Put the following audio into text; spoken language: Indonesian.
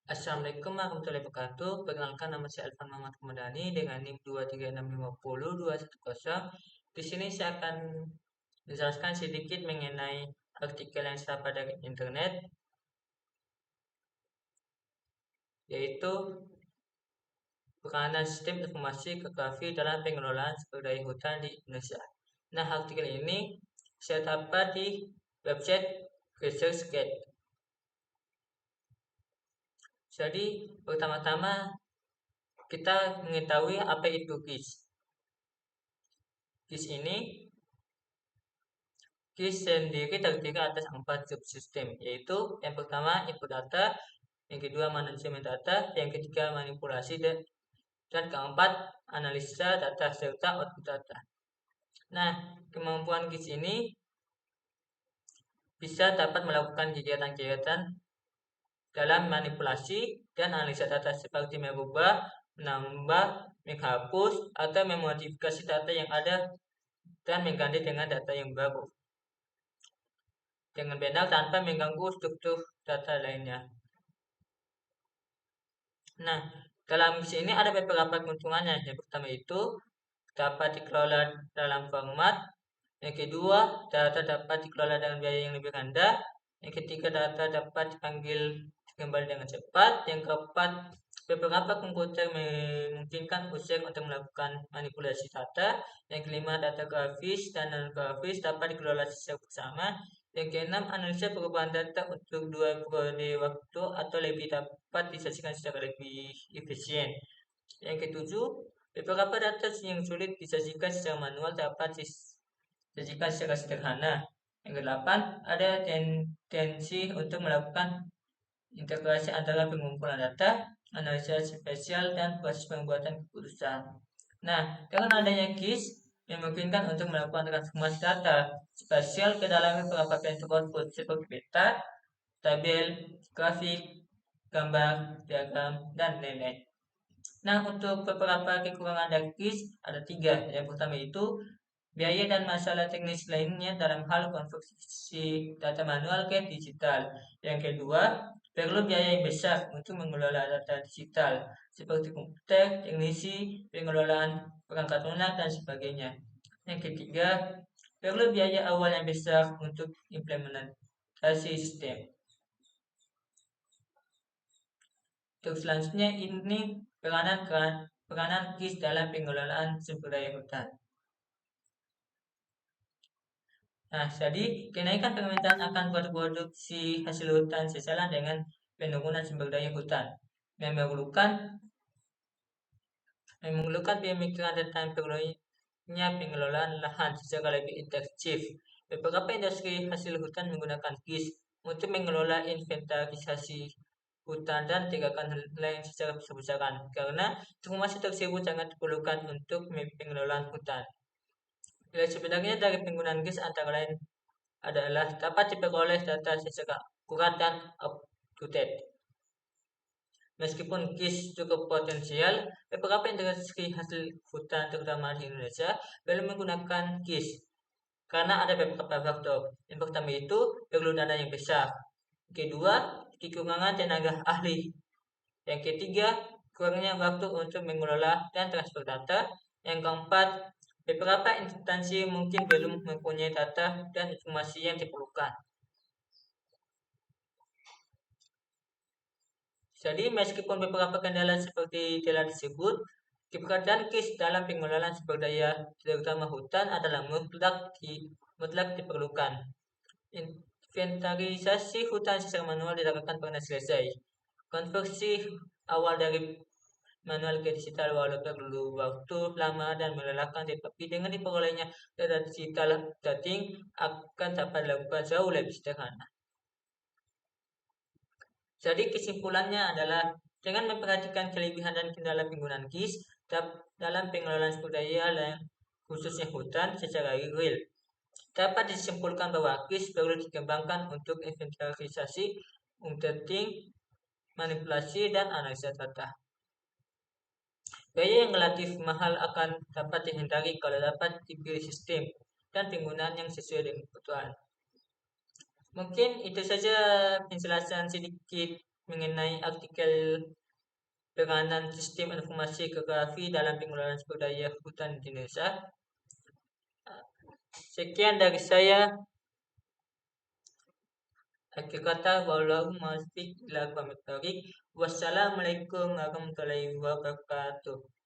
Assalamualaikum warahmatullahi wabarakatuh. Perkenalkan nama saya Alfan Muhammad Kumudani dengan NIM 236502110. Di sini saya akan menjelaskan sedikit mengenai artikel yang saya dapat dari internet, yaitu peranan sistem informasi geografi dalam pengelolaan sumber daya hutan di Indonesia. Nah, artikel ini saya dapat di website ResearchGate. Jadi, pertama-tama kita mengetahui apa itu GIS. GIS ini GIS sendiri terdiri atas 4 subsistem, yaitu yang pertama input data, yang kedua manajemen data, yang ketiga manipulasi, dan keempat analisa data serta output data. Nah, kemampuan GIS ini bisa dapat melakukan kegiatan-kegiatan dalam manipulasi dan analisa data seperti merubah, menambah, menghapus, atau memodifikasi data yang ada dan mengganti dengan data yang baru dengan benar tanpa mengganggu struktur data lainnya. Nah, dalam sini ada beberapa keuntungannya. Yang pertama itu dapat dikelola dalam format. Yang kedua, data dapat dikelola dengan biaya yang lebih rendah. Yang ketiga, data dapat dipanggil kembali dengan cepat. Yang keempat, beberapa komputer memungkinkan user untuk melakukan manipulasi data. Yang kelima, data grafis dan non-grafis dapat dikelola secara bersama. Yang keenam, analisa perubahan data untuk 2 periode waktu atau lebih dapat disajikan secara lebih efisien. Yang ketujuh, beberapa data yang sulit disajikan secara manual dapat disajikan secara sederhana. Yang kedelapan, ada tendensi untuk melakukan integrasi antara pengumpulan data, analisa spesial, dan proses pembuatan keputusan. Nah, dengan adanya GIS, memungkinkan untuk melakukan transformasi data spasial ke dalam beberapa bentuk output seperti peta, tabel, grafik, gambar, diagram, dan lain-lain. Nah, untuk beberapa kekurangan dari GIS ada 3. Yang pertama itu biaya dan masalah teknis lainnya dalam hal konversi data manual ke digital. Yang kedua, perlu biaya yang besar untuk mengelola data digital seperti komputer, teknisi, pengelolaan perangkat lunak, dan sebagainya. Yang ketiga, perlu biaya awal yang besar untuk implementasi sistem. Untuk selanjutnya ini peranan GIS dalam pengelolaan sumber daya hutan. Nah, jadi kenaikan permintaan akan produksi hasil hutan sejalan dengan penurunan sumber daya hutan, memerlukan pemikiran tentang perlunya pengelolaan lahan secara lebih intensif. Beberapa industri hasil hutan menggunakan GIS untuk mengelola inventarisasi hutan dan tindakan lain secara besar-besaran, karena informasi tersebut sangat diperlukan untuk pengelolaan hutan. Nilai sebenarnya dari penggunaan GIS antara lain adalah dapat diperoleh data secara akurat dan up-to-date. Meskipun GIS cukup potensial, beberapa industri hasil hutan terutama di Indonesia belum menggunakan GIS karena ada beberapa faktor. Yang pertama itu perlu dana yang besar. Kedua, kekurangan tenaga ahli. Yang ketiga, kurangnya waktu untuk mengelola dan transfer data. Yang keempat, beberapa instansi mungkin belum mempunyai data dan informasi yang diperlukan. Jadi, meskipun beberapa kendala seperti telah disebut, keberadaan GIS dalam pengelolaan sumber daya, terutama hutan, adalah mutlak diperlukan. Inventarisasi hutan secara manual dilakukan pernah selesai. Konversi awal dari manual ke digital walau perlu waktu lama dan melelahkan, tetapi dengan diperolehnya data digital dating akan dapat dilakukan jauh lebih sederhana. Jadi kesimpulannya adalah dengan memperhatikan kelebihan dan kendala penggunaan GIS dalam pengelolaan sumber daya khususnya hutan secara real, dapat disimpulkan bahwa GIS perlu dikembangkan untuk inventarisasi, updating, manipulasi, dan analisa data. Biaya yang relatif mahal akan dapat dihindari kalau dapat dipilih sistem dan penggunaan yang sesuai dengan kebutuhan. Mungkin itu saja penjelasan sedikit mengenai artikel peranan sistem informasi geografi dalam pengelolaan sumber daya hutan di Indonesia. Sekian dari saya. Akhir kata, wallahu muwaffiq ila aqwamit thoriq. Wassalamualaikum warahmatullahi wabarakatuh.